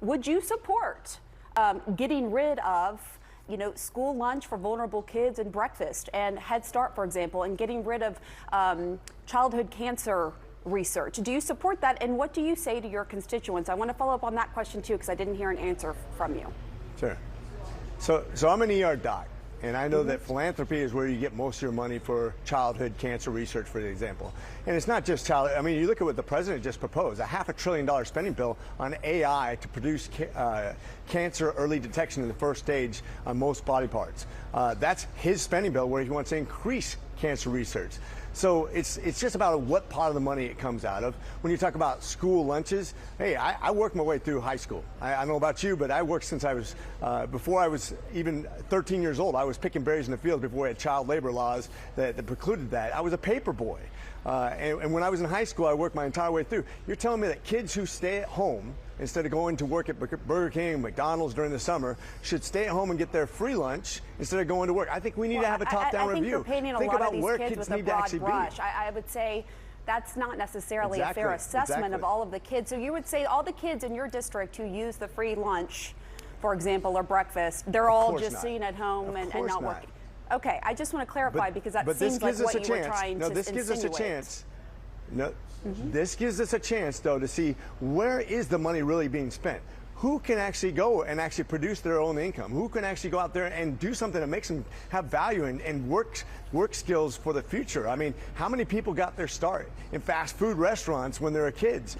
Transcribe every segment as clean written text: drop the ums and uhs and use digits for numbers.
Would you support getting rid of, school lunch for vulnerable kids and breakfast and Head Start, for example, and getting rid of childhood cancer research? Do you support that? And what do you say to your constituents? I want to follow up on that question too, because I didn't hear an answer from you. Sure. So I'm an ER doc. And I know that philanthropy is where you get most of your money for childhood cancer research, for example. And it's not just you look at what the president just proposed, a $500 billion spending bill on AI to produce cancer early detection in the first stage on most body parts. That's his spending bill where he wants to increase cancer research. So it's just about what part of the money it comes out of. When you talk about school lunches, hey, I worked my way through high school. I don't know about you, but I worked since I was, before I was even 13 years old. I was picking berries in the field before we had child labor laws that precluded that. I was a paper boy. And when I was in high school, I worked my entire way through. You're telling me that kids who stay at home instead of going to work at Burger King, McDonald's during the summer, should stay at home and get their free lunch instead of going to work? I think we need to have a top-down review. I think you're painting a lot of these kids with a broad brush. I would say that's not necessarily a fair assessment of all of the kids. So you would say all the kids in your district who use the free lunch, for example, or breakfast, they're all just sitting at home and not working. Okay, I just want to clarify because that seems like what you were trying to insinuate. This gives us a chance. This gives us a chance, though, to see where is the money really being spent. Who can actually go and actually produce their own income? Who can actually go out there and do something that makes them have value and work skills for the future? I mean, how many people got their start in fast food restaurants when they were kids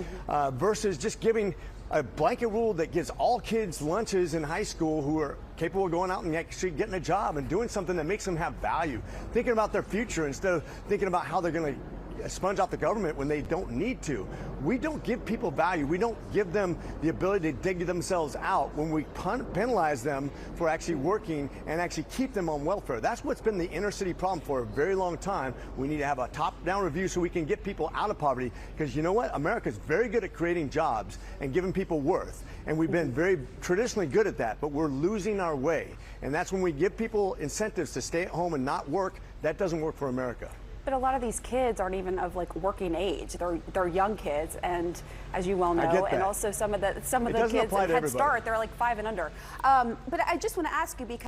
versus just giving a blanket rule that gives all kids lunches in high school who are capable of going out and actually getting a job and doing something that makes them have value, thinking about their future instead of thinking about how they're going to sponge out the government when they don't need to. We don't give people value. We don't give them the ability to dig themselves out when we penalize them for actually working and actually keep them on welfare. That's what's been the inner city problem for a very long time. We need to have a top-down review so we can get people out of poverty, because you know what? America's very good at creating jobs and giving people worth. And we've been very traditionally good at that, but we're losing our way. And that's when we give people incentives to stay at home and not work. That doesn't work for America. But a lot of these kids aren't even of working age. They're young kids, and as you well know, and also some of the kids at Head Start, they're like 5 and under. But I just want to ask you, because